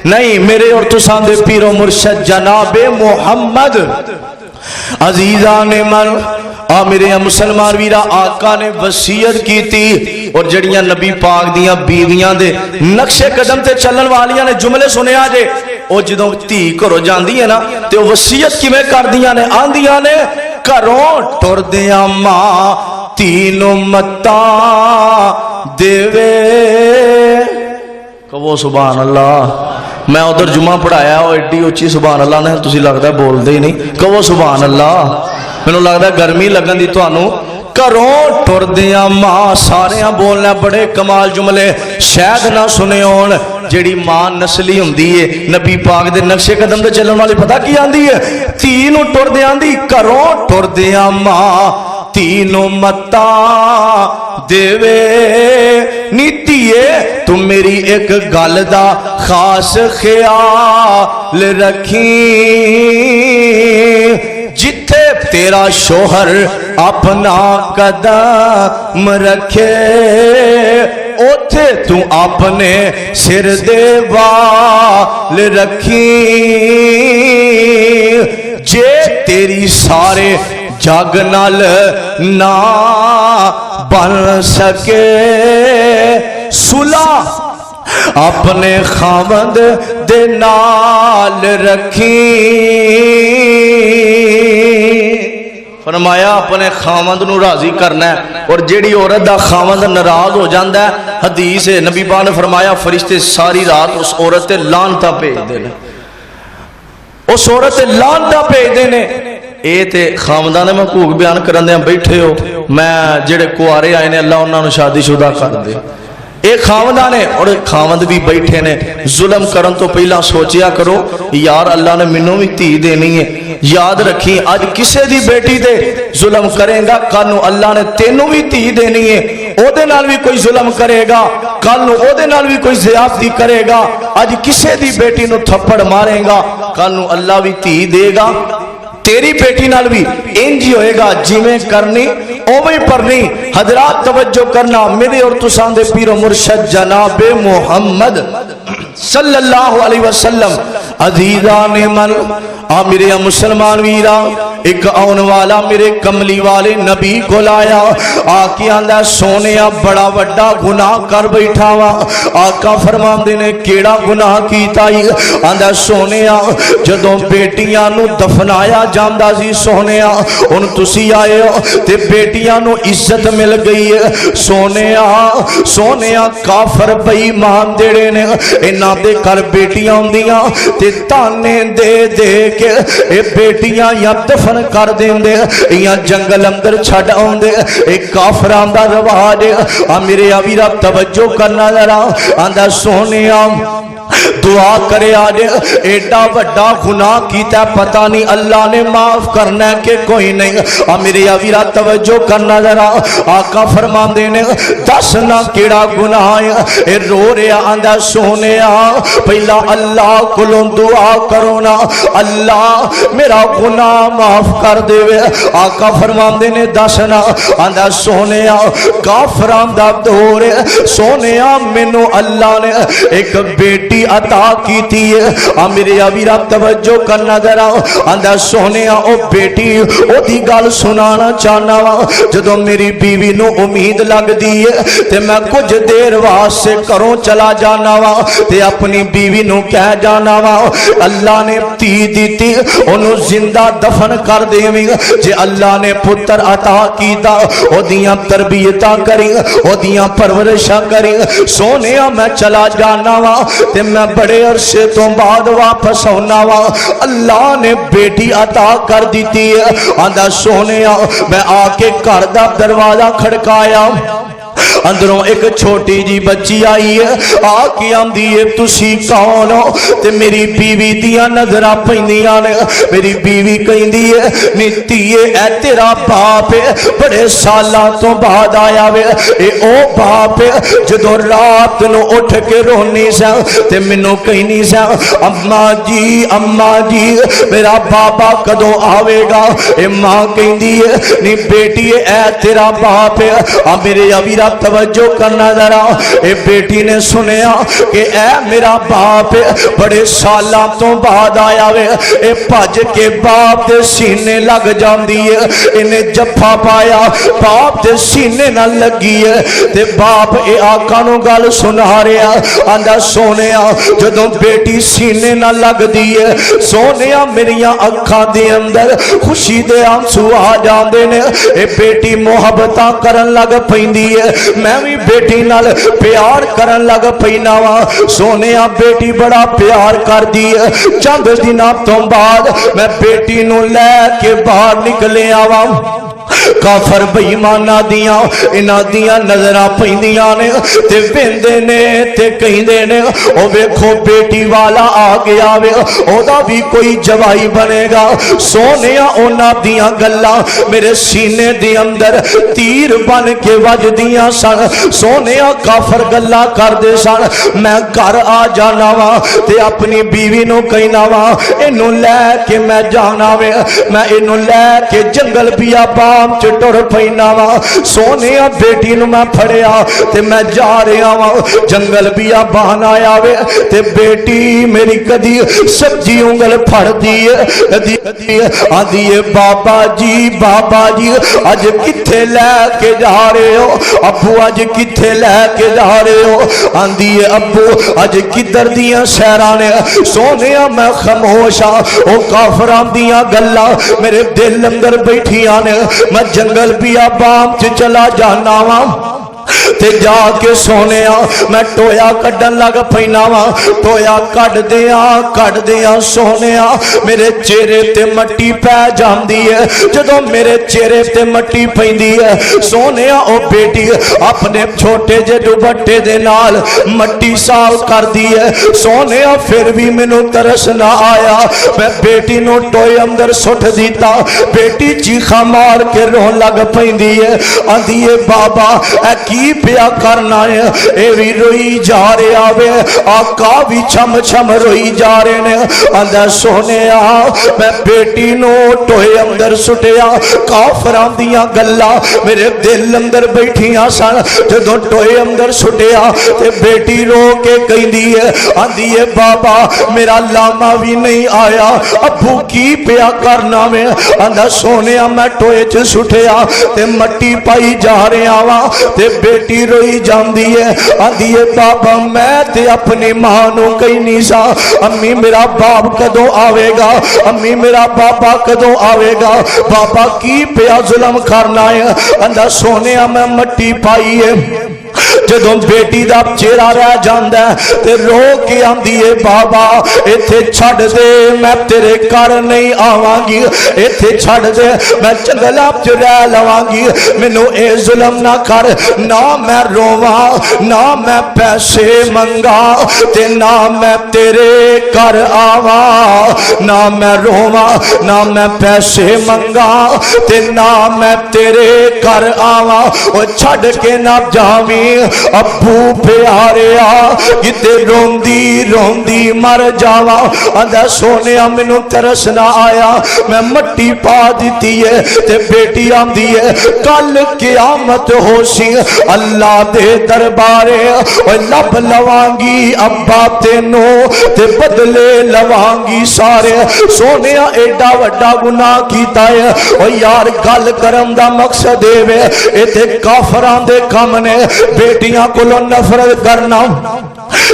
नहीं। मेरे और तुसां दे पीरो मुर्शद जनाबे मुहम्मद अजीजा ने मन आ मेरे मुसलमान वीरा आका ने वसीयत की थी। और जड़ियां नबी पाक दियां बीवियां दे नक्शे कदम ते चलन वालियां ने जुमले सुनिया जे ओ जदों धी घरों जांदी है ना ते ओ वसीयत किवें करदियां ने? आंदियां ने घरों टुरदियां मां तीनों मत्ता देवे। कहो सुभान अल्लाह। मैं उधर जुमा पढ़ाया और एडी उच्ची सुभान अल्लाह ने तुसीं लगदा बोलदे ही नहीं। कहो सुभान अल्लाह। मैनू लगता गर्मी लगन दी तुहानू। घरों टुरदियां मां सारियां बोलना बड़े कमाल जुमले शायद ना सुने होण। जेड़ी मां नस्ली हुंदी है नबी पाक दे नक्शे कदम ते चलण वाली पता की आंदी है? धी नूं टुरदे आंदी घरों टुरदियां मां तीनों मत्ता देवे। नीतिए तू मेरी एक गल दा खास ख्याल रखी, जिथे तेरा शोहर अपना कदम रखे ओथे तू अपने सिर दे वाल रखी। जे तेरी सारे जग नाल ना बन सके सुलह अपने खावंद दे नाल रखी। फरमाया अपने खावंद नू राजी करना है। और जेड़ी औरत दा खावंद नाराज हो जाता है, हदीस है नबी पाक ने फरमाया फरिश्ते सारी रात उस औरत ते लानता भेजदे ने, उस औरत ते लानता भेजदे ने। ये ते खावंदा ने महकूक बयान करन दे बैठे हो, मैं जेड़े कुआरे आए ने अल्लाह उन्हां नू शादीशुदा कर दे। ये खावंदा ने और खावंद भी बैठे ने। जुल्म करन तो पहला सोचिया करो यार अल्लाह ने मैनू भी धी देनी है। याद रखी अज किसी दी बेटी दे जुल्म करेगा कल नू अल्लाह ने तेनू भी धी देनी है। ओदे नाल भी कोई जुल्म करेगा कल नू ओदे नाल भी कोई ज़ियादती करेगा। अज किसी दी बेटी नू थप्पड़ मारेगा कल नू अल्लाह भी धी देगा। तेरी बेटी नाल भी इंज ही होएगा, जिवें करनी ओवें भरनी। हजरात तवज्जो करना, मेरे और तुसां दे पीरो मुर्शद जनाबे मुहम्मद सल्लल्लाहु अलैहि वसल्लम अजीजा ने मन आ मेरे मुसलमान वीरा एक आने वाला मेरे कमली वाले नबी को लाया आके आंदा सोने बड़ा वड्डा गुनाह कर बैठा वा। आका फरमांदे ने केड़ा गुनाह कीता ही? आंदा सोने जदों बेटियां नू दफनाया जांदा सी सोने हुण तुसी आए हो ते बेटियां नू इज्जत मिल गई है। सोने सोने काफर बेईमान जेड़े ने इन्हां दे घर बेटियां हुंदियां ते ताने दे दे के ए बेटियां या दफन कर देंदे या जंगल अंदर छड़ आउंदे। एक काफरां दा रवाज आ मेरे अवीरा तवज्जो करना जरा। आंदा सोने दुआ करे आज एडा वड्डा गुनाह कीता पता नहीं अल्लाह ने माफ करना है कि कोई नहीं। आ मेरे अवीरा तवज्जो करना जरा। आका फरमांदे ने दस ना केड़ा गुनाह है? ए रो रहा आंदा सोने पहला अल्लाह कोलों दुआ करो ना अल्लाह मेरा गुनाह माफ कर देवे। आका फरमांदे ने दस ना। आंदा सोने काफरां दा दौर सोने मैनू अल्लाह ने एक बेटी अता की थी। आ मेरे अवीरा तवज्जो करना जरा। आंदा सोने ओ बेटी ओदी गल सुनाना चाहना वा। जदों मेरी बीवी नू उम्मीद लगदी है ते मैं कुछ देर वास्ते घरों चला जाना वा ते अपनी बीवी नू कह जाना वा अल्लाह ने धी दीती ओनू जिंदा दफन कर देवी। जे अल्लाह ने पुत्र अता कीता ओदियां तरबियतां करी ओदियां परवरिशां करी। सोने मैं चला जाना वा ते मैं बड़े अरसे तो बाद वापस आना वा। अल्लाह ने बेटी अता कर दी है। आंदा सोने मैं आके घर दा दरवाजा खड़काया अंदरों एक छोटी जी बच्ची आई है। आके आंदी है तुसी कौन हो? ते मेरी बीवी दियां नजरां पैंदियां ने। मेरी बीवी कहंदी है नीतीए ऐ तेरा बाप है बड़े सालां तो बाद आया वे। ए ओ बाप है जदों रात नूं उठ के रोनी सा ते मैनू कहनी सा अम्मा जी मेरा बाबा कदों आवेगा? ए मां कहंदी है नी बेटी ऐ तेरा बाप है। आ मेरे अवीरा तवज्जो करना जरा। ए बेटी ने सुनिया कि ऐ मेरा बाप बड़े सालों तो बाद आया वे। ए भज के बाप दे सीने लग जाती है। इन्हें जफा पाया बाप दे सीने न लगी है ते बाप ए आका नू गल सुना रहा। आंदा सोने जदों बेटी सीने न लगदी है सोने मेरिया अखां दे अंदर खुशी दे आंसू आ जाते ने। ए बेटी मुहब्बतां करन लग पैंदी है। मैं भी बेटी नाल प्यार करन लग पैना वा। सोने बेटी बड़ा प्यार कर दी है। चंद दिनों तो बाद मैं बेटी नू लैके बाहर निकले आवा। काफर बेईमाना दियां इन्हां दियां नजरां पैंदियां ने ते वेंदे ने ते कहिंदे ने ओ वेखो बेटी वाला आ गया वे ओदा भी कोई जवाई बनेगा। सोनिया उन्हां दियां गल्लां मेरे सीने दे अंदर तीर बन के वजदियां सन। सोनिया काफर गल्लां करदे सन। मैं घर आ जाना वा ते अपनी बीवी नू कहना वा इनू लैके मैं जाना वे। मैं इनू लैके जंगल बियाबान च टुर पैना वा। सोने बेटी नू मैं फड़िया ते मैं जा रहा वा। जंगल बियाबान आया वे ते बेटी मेरी कदी सब्जी उंगल फड़दी है कदी आंदी है बाबा जी अज किथे लैके जा रहे हो? अबू अज किथे लैके जा रहे हो? आंदी है अबू अज किधर दियां सैरां ने। सोने मैं खामोश हाँ। ओ काफरां दियां गल्लां मेरे दिल अंदर बैठियां ने। मैं जंगल बियाबान च चला जाना वा ते जाके सोने मैं टोया कड्डन लग पैना वा। टोया कट दिया सोने मेरे चेहरे ते मट्टी पै जाती है। जदों मेरे चेहरे ते मट्टी पैंदी है सोने ओ बेटी अपने छोटे जे दुपट्टे दे नाल मट्टी साफ कर दी है। सोने फिर भी मैनू तरस ना आया। मैं बेटी नू टोए अंदर सुट दिता। बेटी चीखा मार के रोन लग पैंदी है। आंदी है बाबा की पिया करना है। ये भी रोई जा रहा वे, आका भी छम छम रोई जा रहे ने। आंदा सोने मैं बेटी नो टोए अंदर सुटिया, काफरां दियां गल्लां मेरे दिल अंदर बैठियां सन। जदों टोए अंदर सुटिया ते बेटी रो के कहंदी है, आंदी है बाबा मेरा लामा भी नहीं आया, अबू की पिया करना में। आंदा सोने मैं टोए च सुटिया ते मट्टी पाई जा रहा वा ते बेटी रोई जांदी है। आंदी है बाबा मैं ते अपनी मां नू कही नहीं सा, अम्मी मेरा बाप कदों आवेगा, अम्मी मेरा बाबा कदों आवेगा, बाबा की पिया जुल्म करना है। आंदा सोने मैं मट्टी पाई है। जदों बेटी दा चेहरा रह जांदा ते रो के आंदी है बाबा इत्थे छड्ड दे, मैं तेरे घर नहीं आवांगी, इत्थे छड्ड दे मैं जंगलां च रह लवांगी, मैनू ए जुल्म ना कर। ना मैं रोवा, ना मैं पैसे मंगा ते ना मैं तेरे घर आवा, ना मैं रोवा ना मैं पैसे मंगा ते ना मैं तेरे घर आवा। ओ छड्ड के ना जावी अबू प्यारिया, किते रोंदी रोंदी मर जावा। आंदा सोने मैनू तरस ना आया, मैं मट्टी पा दी है ते बेटी आंदी है कल क़यामत होसी अल्लाह दे दरबारे लब लवांगी अब्बा तेनू ते बदले लवांगी सारे। सोने एडा वड्डा गुनाह कीता है। ओ यार गल करन दा मकसद है इत्थे काफरां दे कम ने, बेटियां कोलों नफरत करना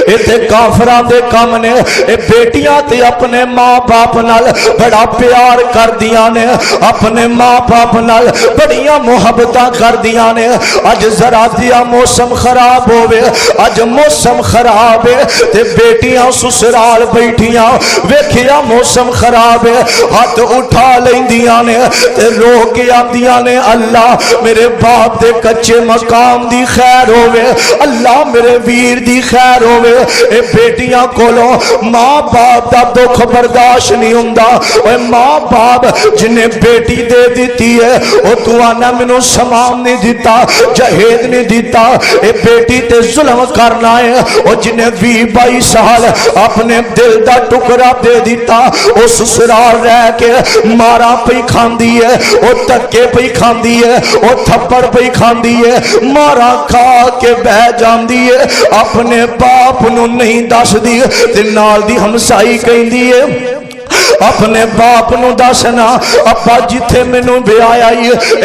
इत्थे काफरां दे कम ने। ए बेटियां ते अपने मां बाप नाल बड़ा प्यार करदियां ने, अपने मां बाप नाल बड़ियां मुहब्बतां करदियां ने। अज जरा दिया मौसम खराब होवे, अज मौसम खराब है ते बेटियां ससुराल बैठियां वेखिया मौसम खराब है, हाथ उठा लेंदियां ने ते रो के आंदियां ने अल्लाह मेरे बाप दे कच्चे मकाम दी खैर होवे, अल्लाह मेरे वीर दी खैर होवे। ए बेटियां कोलों मां बाप दा दुख बर्दाश्त नहीं हुंदा। ओए मां बाप जिन्हें बेटी दे दी है ओ तू आना मैनू समान नहीं दिता, जहेज नहीं दिता, ए बेटी ते जुल्म करना है। ओ जिन्हें 20-22 साल अपने दिल दा टुकड़ा दे दिता, ओ ससुराल रह के मारा पई खांदी है, ओ धक्के पई खांदी है, ओ थप्पड़ पई खांदी है, मारा खा के बह जांदी है, अपने बाप नू नहीं दसदी ते नाल दी हमसाई कहंदी है अपने बाप नू दसना अब्बा जिथे मैनू ब्याया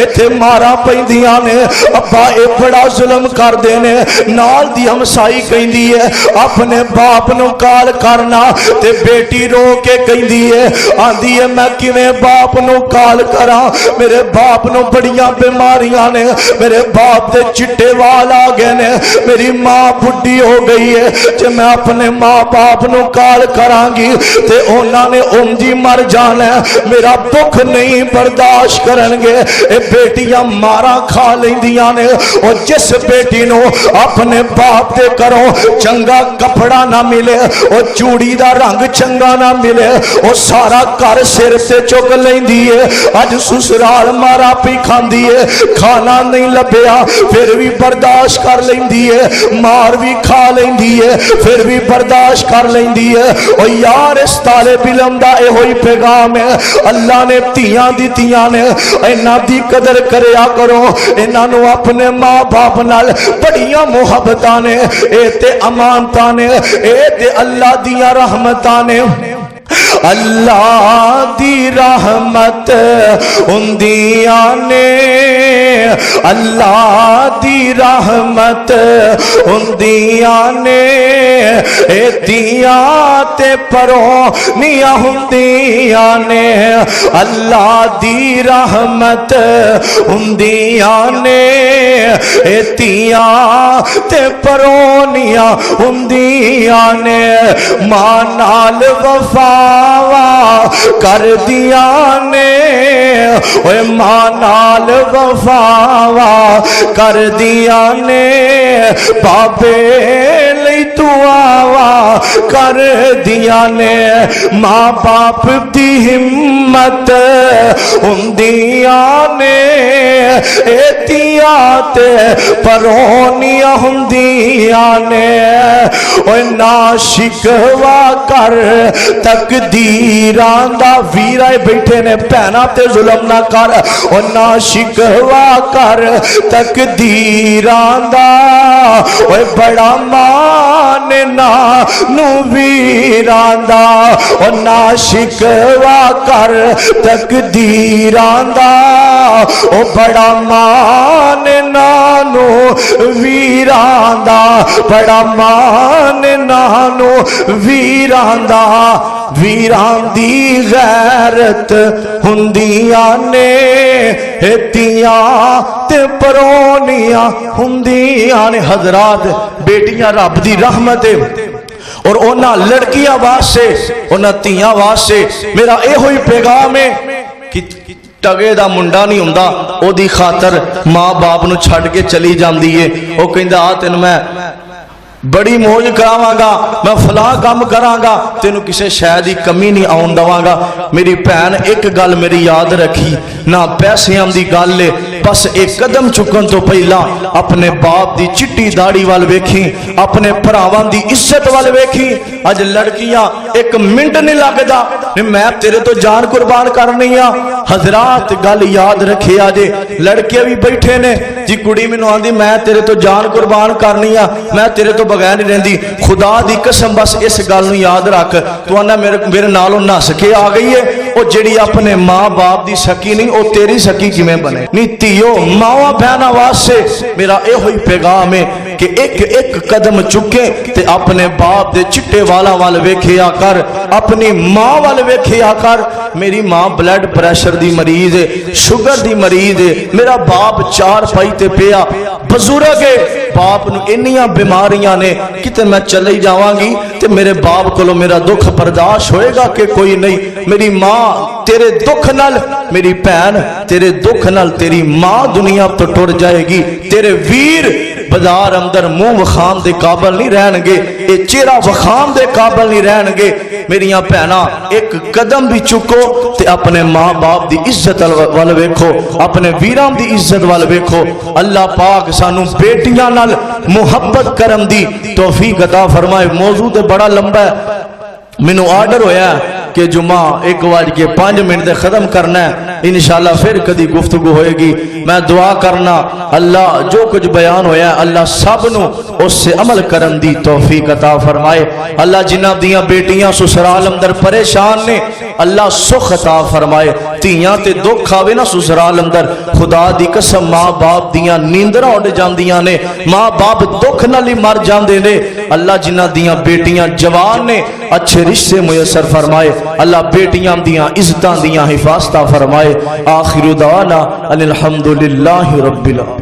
इत्थे मारा पैंदियां ने, अब्बा ये बड़ा जुल्म करदे ने। नाल दी हमसाई कहंदी है अपने बाप नू काल करना ते बेटी रो के कहंदी है आंदी है मैं किवें बाप नू काल करा, मेरे बाप नू बड़ियां बीमारियां ने, मेरे बाप दे चिट्टे वाल आ गए ने, मेरी मां बुढ़ी हो गई है, जे मैं अपने मां बाप नू काल करांगी ते उन्हां ने जी मर जाना, मेरा दुख नहीं बर्दाश्त करनगे। ए बेटियां मारा खा लेंदियां ने। और जिस बेटी नो अपने बाप दे घरों चंगा कपड़ा ना मिले, और चूड़ी दा रंग चंगा ना मिले, और सारा घर सिर से चुक लेंदी है। अज ससुराल मारा पी खांदी है, खाना नहीं लभ्या फिर भी बर्दाश्त कर लेंदी है, मार भी खा लेंदी है फिर भी बर्दाश्त कर लेंदी है। और यार इस ताले बिलम दा होई पैगाम है अल्लाह ने धीयां दित्तियां ने, इन्हां दी कदर करया करो, इन्हां नू अपने मां बाप नाल बड़ियां मुहब्बतां ने, ए ते अमानतां ने, ए ते अल्लाह दियां रहमतां ने। अल्लाह दी रहमत हुंदियां ने, अल्लाह दी रहमत हुंदियां ने, ए दियां ते परोनियां हुंदियां ने, अल्लाह दी रहमत हुंदियां ने, ए दियां ते परोनियां हुंदियां ने। मां नाल वफा कर दिया ने, ओए मां नाल वफावा कर दिया ने, बाबे लई दुआवा कर दिया ने। मां बाप दी हिम्मत हुंदियां ने, ए ते परोनियां हुंदियां ने। ओए ना शिकवा कर तकदीरां दा, वीरा बैठे ने भैनां ते जुल्म ना कर। ओ ना शिकवा कर तकदीरां दा, ओए बड़ा मान ना नू वीरां दा। ओ ना शिकवा कर तकदीरां दा, ओ बड़ा मान नानू वीरां दा, बड़ा मान नानू वीरां दा। वीरां दी गैरत हुंदियां ने, तियां ते परोनियां हुंदियां ने। हजरात, बेटियां रब दी रहमत है और उन्हां लड़कियां वास्ते, उन्हां तियां वास्ते मेरा इहो ही पैगाम है कि टगे दा मुंडा नहीं हुंदा, ओदी खातर मां बाप नूं छड्ड के चली जांदी है। ओ कहंदा आ तैनूं मैं बड़ी मौज करावांगा, मैं फलां काम करांगा, तेनू किसी शै दी कमी नहीं आउण दवांगा। मेरी भैन एक गल मेरी याद रखी, ना पैसियां दी गल है, बस एक कदम चुकन तो पहला अपने बाप दी चिट्टी दाढ़ी वाल वेखी, अपने भरावां दी इज्जत वाल वेखी। अज लड़कियां एक मिनट नहीं लगदा मैं तेरे तो जान कुर्बान करनी आ। हजरात, गल याद रखे जे, लड़के भी बैठे ने जी, कुड़ी मैनू आंदी मैं तेरे तो जान कुर्बान करनी आ, मैं तेरे तो बगैर नहीं रहिंदी। खुदा दी कसम बस इस गल नूं याद रख, तू आना मेरे नालों नस के आ गई है, वो जिहड़ी अपने मां बाप दी सकी नहीं, वो तेरी सकी किवें बने। नी धीओ, मावां बहनां वास्ते मेरा इहो ही पैगाम है कि एक एक कदम चुके ते अपने बाप दे चिट्टे वाला वाल वेखिया कर, अपनी मां वाल वेखिया कर। मेरी मां ब्लड प्रैशर दी मरीज है, शुगर दी मरीज है, मेरा बाप चार पाई ते पिया बजुर्ग है, बाप नूं इन्नियां बीमारियां ने, किते मैं चली जावांगी ते मेरे बाप कोलों मेरा दुख बर्दाश्त होएगा कि कोई नहीं। मेरी मां तेरे दुख नाल, मेरी भैन तेरे दुख नाल तेरी मां दुनिया तो टुर जाएगी। तेरे वीर बाजार अंदर मुंह वखान दे काबल नहीं रहणगे, ये चेहरा वखान दे काबल नहीं रहणगे। मेरियां भैनां, एक कदम भी चुको ते अपने मां बाप दी इज्जत वाल वेखो, अपने वीरां दी इज्जत वाल वेखो। अल्लाह पाक सानू बेटियां नाल मुहब्बत करन दी तौफीक अता फरमाए। मौजू ते बड़ा लंबा है, मैनू आर्डर होया कि जुमा 1:05 दे खत्म करना है, इंशाअल्लाह फिर कदी गुफ्तगू होएगी। मैं दुआ करना अल्लाह जो कुछ बयान होया अल्लाह सब नू उससे अमल करन दी तौफीक अता फरमाए। अल्लाह जिन्हां दियां बेटियां ससुराल अंदर परेशान ने अल्लाह सुख अता फरमाए। धीयां ते दुख आवे ना ससुराल अंदर, खुदा दी कसम मां बाप दियां नींदरां उड़ जांदियां ने, मां बाप दुख नाल ही मर जांदे ने। अल्लाह जिन्हां दियां बेटियां जवान ने अच्छे रिश्ते मुयसर फरमाए। अल्लाह बेटियां दियां इज्जतां दियां हिफाजतां फरमाए। आखिरु दाना अनिल हम्दुलिल्लाहि रब्बिल आलमीन।